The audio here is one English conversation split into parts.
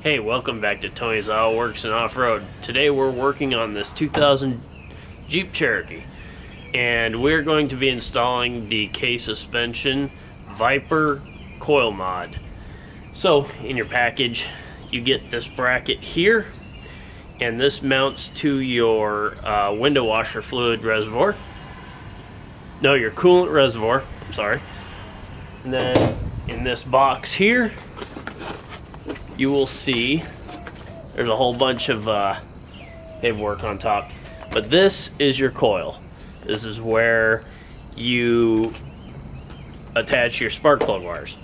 Hey, welcome back to Tony's Auto Works and Off-Road. Today we're working on this 2000 Jeep Cherokee, and we're going to be installing the K-Suspension Viper coil mod. So in your package you get this bracket here, and this mounts to your window washer fluid reservoir. No, your coolant reservoir, I'm sorry. And then in this box here you will see there's a whole bunch of paperwork on top, but this is your coil. This is where you attach your spark plug wires.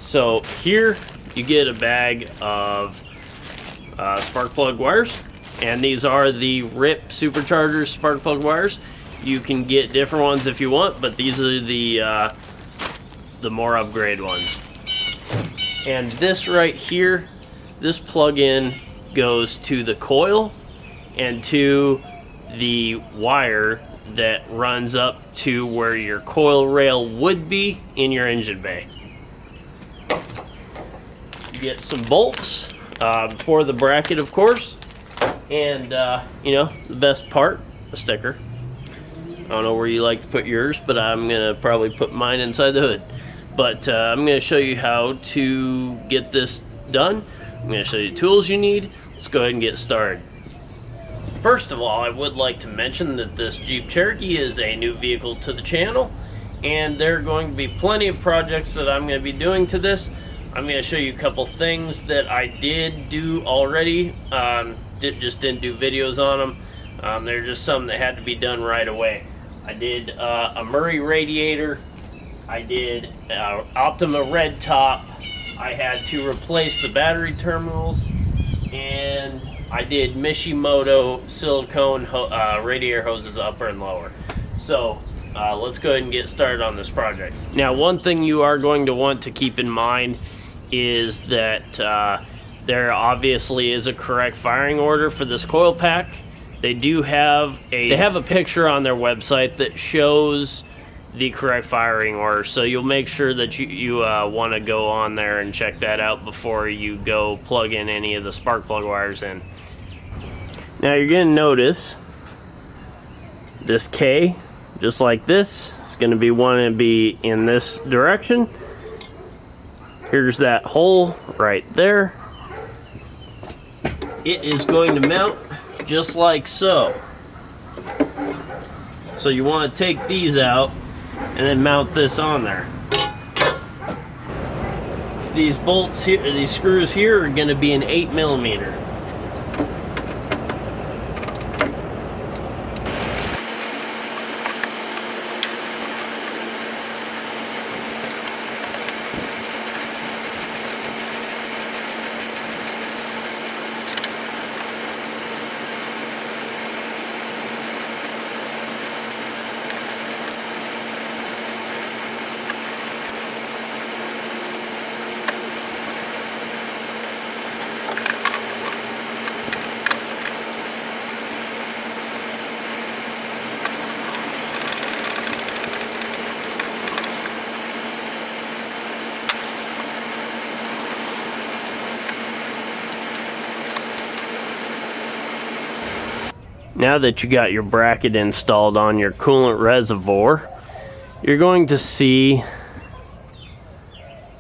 So here you get a bag of spark plug wires, and these are the RIPP Superchargers spark plug wires. You can get different ones if you want, but these are the more upgrade ones. And this right here, this plug-in goes to the coil and to the wire that runs up to where your coil rail would be in your engine bay. You get some bolts for the bracket, of course, and you know, the best part, a sticker. I don't know where you like to put yours, but I'm gonna probably put mine inside the hood. But I'm going to show you how to get this done. I'm going to show you the tools you need. Let's go ahead and get started. First of all, I would like to mention that this Jeep Cherokee is a new vehicle to the channel, and there are going to be plenty of projects that I'm going to be doing to this. I'm going to show you a couple things that I did do already. Just didn't do videos on them. They're just some that had to be done right away. I did a Murray radiator. I did Optima red top. I had to replace the battery terminals, and I did Mishimoto silicone radiator hoses upper and lower. So let's go ahead and get started on this project. Now, one thing you are going to want to keep in mind is that there obviously is a correct firing order for this coil pack. They do have a picture on their website that shows the correct firing order, so you'll make sure that you want to go on there and check that out before you go plug in any of the spark plug wires in. Now you're going to notice this K, just like this, it's going to be wanting to be in this direction. Here's that hole right there. It is going to mount just like so. So you want to take these out and then mount this on there. These bolts here, these screws here, are going to be an 8mm. Now that you got your bracket installed on your coolant reservoir, you're going to see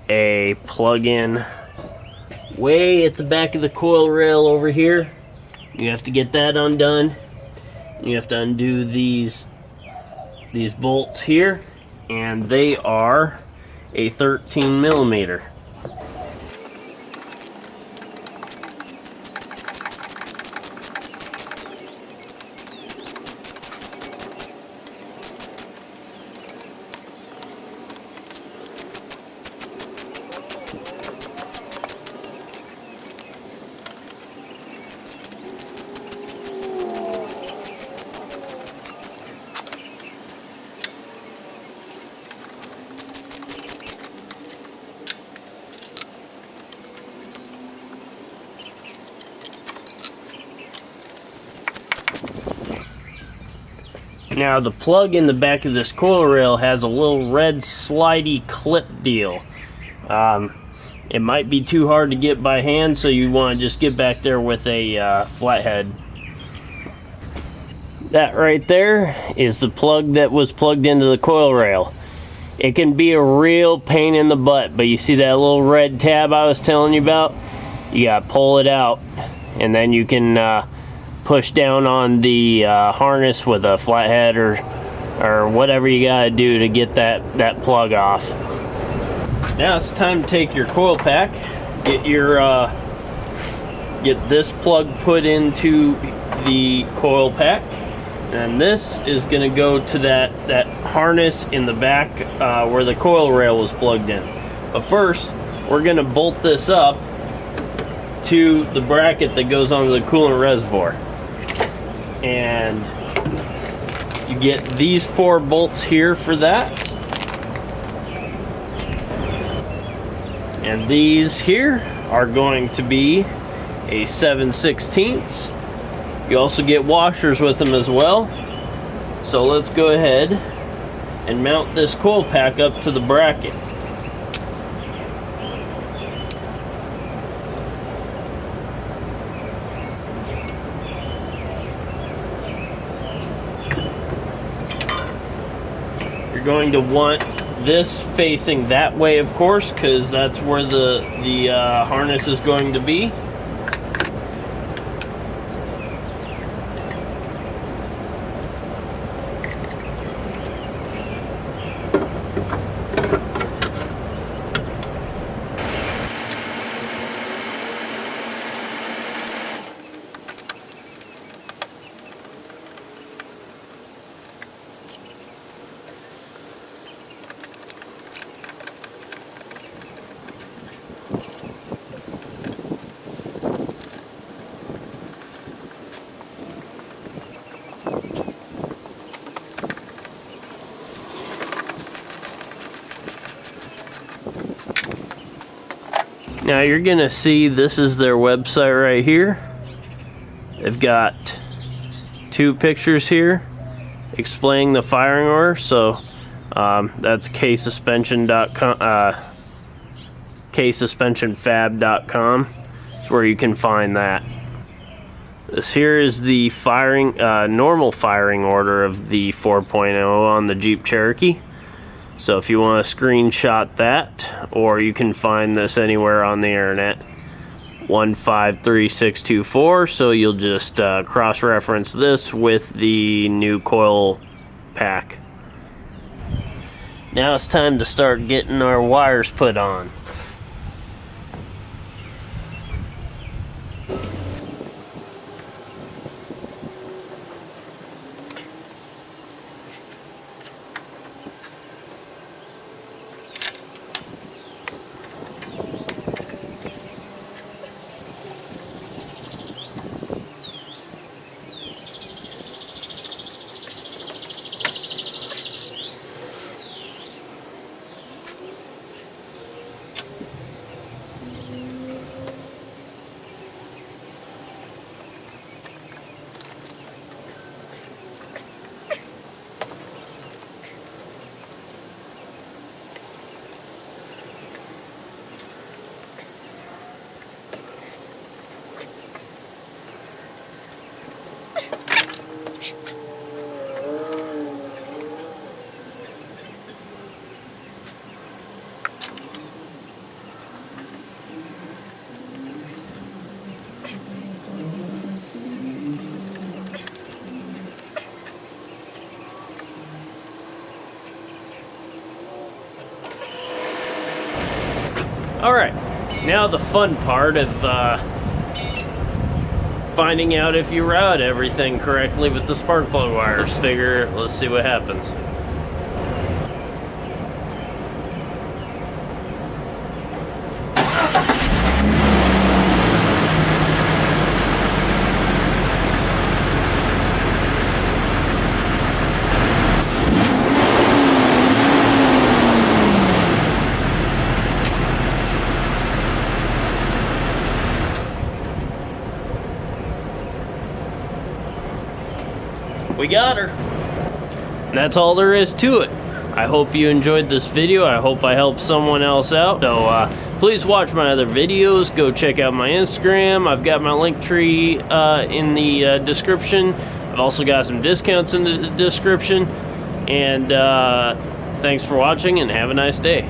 a plug-in way at the back of the coil rail over here. You have to get that undone. You have to undo these bolts here, and they are a 13mm. Now the plug in the back of this coil rail has a little red slidey clip deal. It might be too hard to get by hand, so you want to just get back there with a flathead. That right there is the plug that was plugged into the coil rail. It can be a real pain in the butt, but you see that little red tab I was telling you about? You gotta pull it out, and then you can push down on the harness with a flathead or whatever you gotta do to get that plug off. Now it's time to take your coil pack, get this plug put into the coil pack, and this is going to go to that harness in the back where the coil rail was plugged in. But first, we're going to bolt this up to the bracket that goes onto the coolant reservoir, and you get these 4 bolts here for that. And these here are going to be a 7/16. You also get washers with them as well. So let's go ahead and mount this coil pack up to the bracket. You're going to want this facing that way, of course, because that's where the harness is going to be. Now you're gonna see this is their website right here. They've got 2 pictures here explaining the firing order. So that's ksuspensionfab.com. ksuspensionfab.com is where you can find that. This here is the firing normal firing order of the 4.0 on the Jeep Cherokee. So if you want to screenshot that, or you can find this anywhere on the internet, 153624. So you'll just cross-reference this with the new coil pack. Now it's time to start getting our wires put on. Alright, now the fun part of finding out if you route everything correctly with the spark plug wires. Let's see what happens. We got her. And that's all there is to it. I hope you enjoyed this video. I hope I helped someone else out. So please please watch my other videos. Go check out my Instagram. I've got my LinkTree in the description. I've also got some discounts in the description. And thanks for watching, and have a nice day.